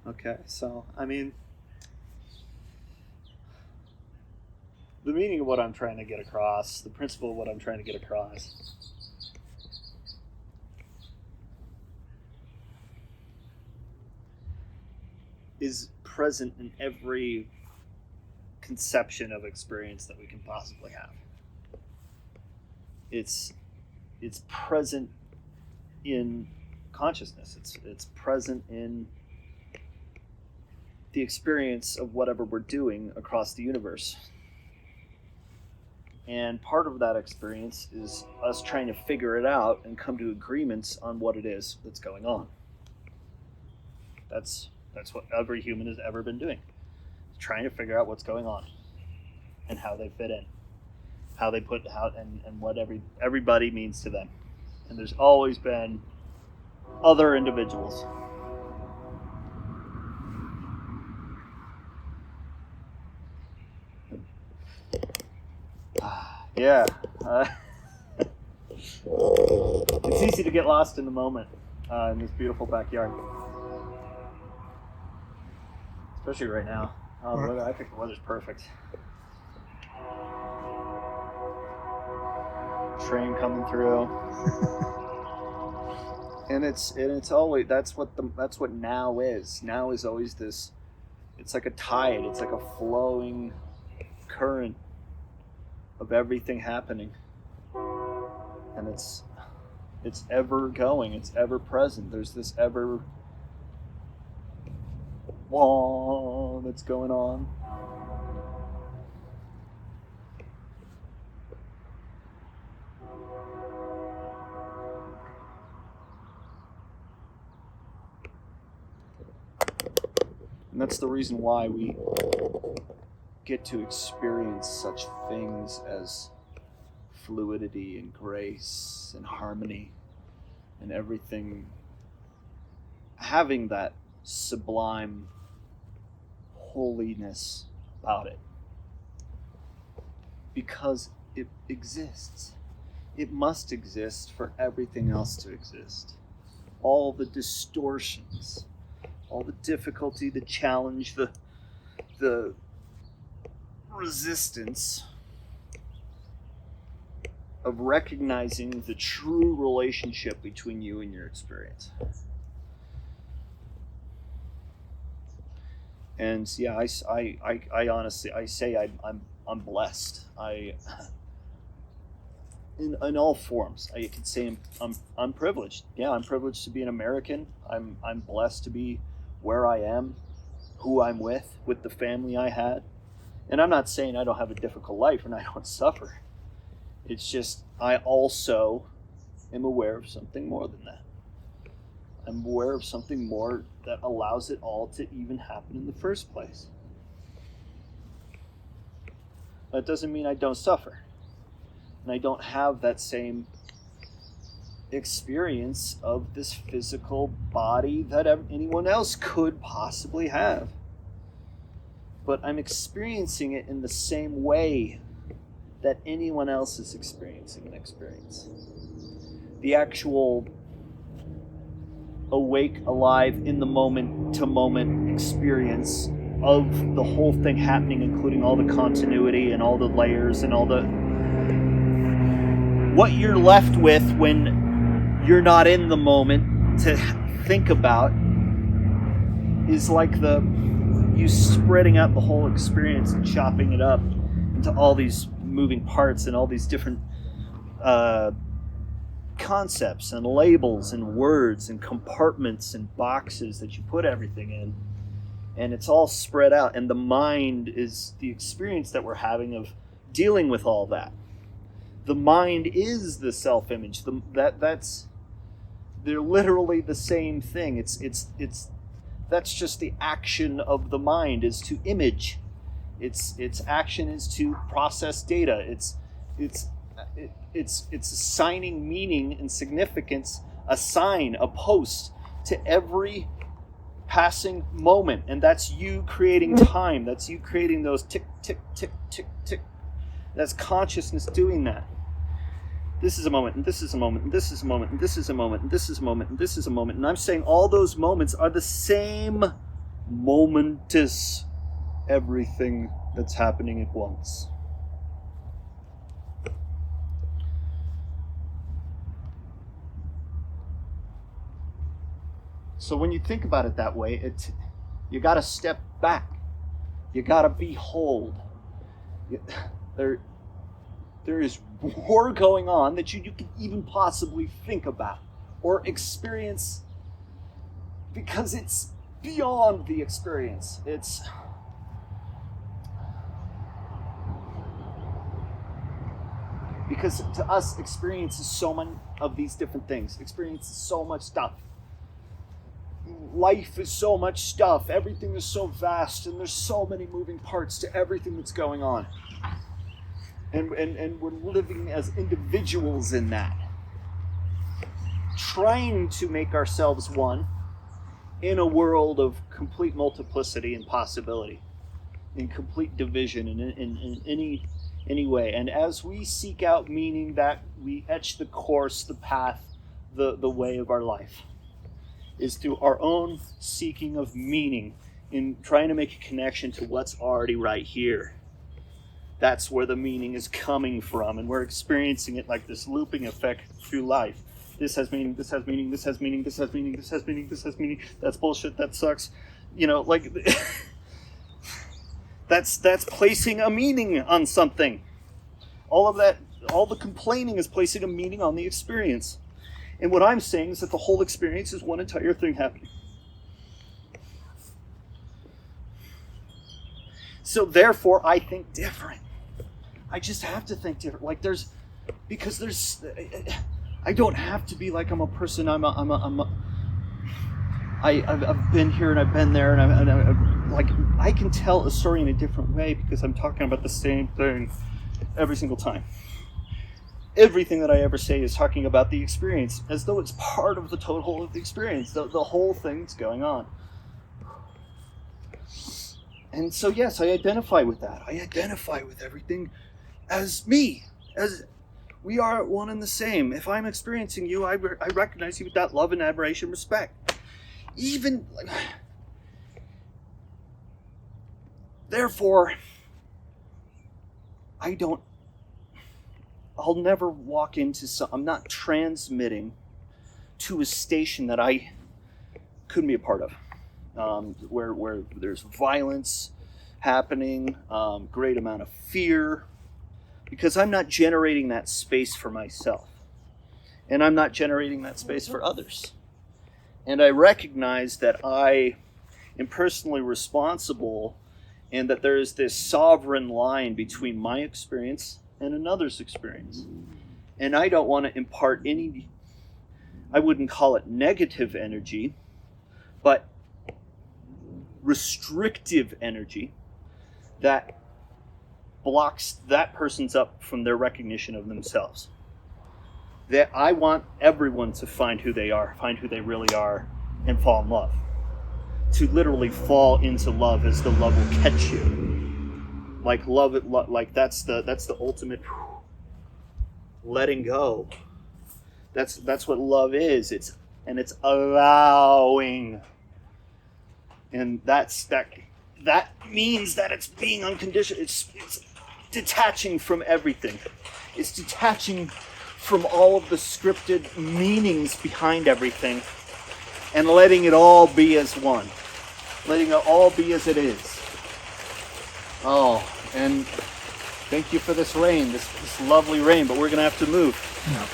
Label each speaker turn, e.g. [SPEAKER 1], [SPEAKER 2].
[SPEAKER 1] Okay, so I mean, the meaning of what I'm trying to get across, the principle of what I'm trying to get across, is present in every conception of experience that we can possibly have. It's it's present in consciousness. It's present in the experience of whatever we're doing across the universe. And part of that experience is us trying to figure it out and come to agreements on what it is that's going on. That's what every human has ever been doing. Trying to figure out what's going on and how they fit in. How they put how and what everybody means to them. And there's always been other individuals. Yeah. It's easy to get lost in the moment in this beautiful backyard. Especially right now. I think the weather's perfect. Train coming through. And it's always that's what now is. Now is always this. It's like a tide. It's like a flowing current of everything happening, and it's ever going. It's ever present. There's this ever wah that's going on. And that's the reason why we get to experience such things as fluidity and grace and harmony and everything having that sublime holiness about it. Because it exists. It must exist for everything else to exist. All the distortions, all the difficulty, the challenge, the resistance of recognizing the true relationship between you and your experience. And yeah, I honestly, I say I'm blessed. In all forms, I can say I'm privileged. Yeah, I'm privileged to be an American. I'm blessed to be where I am, who I'm with the family I had. And I'm not saying I don't have a difficult life and I don't suffer. It's just I also am aware of something more than that. I'm aware of something more that allows it all to even happen in the first place. That doesn't mean I don't suffer. And I don't have that same experience of this physical body that anyone else could possibly have. But I'm experiencing it in the same way that anyone else is experiencing an experience. The actual awake, alive, in the moment to moment experience of the whole thing happening, including all the continuity and all the layers and all the... What you're left with when you're not in the moment to think about is like you spreading out the whole experience and chopping it up into all these moving parts and all these different concepts and labels and words and compartments and boxes that you put everything in. And it's all spread out. And the mind is the experience that we're having of dealing with all that. The mind is the self-image. They're literally the same thing. It's that's just the action of the mind, is to image. Its action is to process data. It's assigning meaning and significance, a sign, a post to every passing moment, and that's you creating time. That's you creating those tick, tick, tick, tick, tick. That's consciousness doing that. This is a moment, and this is a moment, and this is a moment, and this is a moment, and this is a moment, and this is a moment. And I'm saying all those moments are the same momentous everything that's happening at once. So when you think about it that way, you got to step back. You got to behold. There is more going on that you can even possibly think about or experience, because it's beyond the experience. Because to us, experience is so many of these different things. Experience is so much stuff. Life is so much stuff. Everything is so vast, and there's so many moving parts to everything that's going on. And we're living as individuals in that, trying to make ourselves one in a world of complete multiplicity and possibility, in complete division in any way. And as we seek out meaning, that we etch the course, the path, the way of our life, is through our own seeking of meaning, in trying to make a connection to what's already right here. That's where the meaning is coming from, and we're experiencing it like this looping effect through life. This has meaning, this has meaning, this has meaning, this has meaning, this has meaning, this has meaning. That's bullshit, that sucks. Like that's placing a meaning on something. All of that, all the complaining is placing a meaning on the experience. And what I'm saying is that the whole experience is one entire thing happening. So therefore, I think different. I just have to think different. I don't have to be like I'm a person. I've been here and I've been there, and I can tell a story in a different way because I'm talking about the same thing every single time. Everything that I ever say is talking about the experience as though it's part of the total of the experience, the whole thing that's going on. And so, yes, I identify with that. I identify with everything as me, as we are one and the same. If I'm experiencing you, I recognize you with that love and admiration, respect. Therefore, I'll never walk into I'm not transmitting to a station that I couldn't be a part of, where there's violence happening, great amount of fear, because I'm not generating that space for myself, and I'm not generating that space for others. And I recognize that I am personally responsible, and that there is this sovereign line between my experience and another's experience. And I don't want to impart any, I wouldn't call it negative energy, but restrictive energy that blocks that person's up from their recognition of themselves. That I want everyone to find who they are, find who they really are, and fall in love. To literally fall into love, as the love will catch you. Like love it, like that's the ultimate letting go. That's what love is. It's allowing, and that means that it's being unconditional. It's detaching from everything. It's detaching from all of the scripted meanings behind everything, and letting it all be as one. Letting it all be as it is. Oh, and thank you for this rain, this lovely rain, but we're going to have to move.
[SPEAKER 2] Yeah.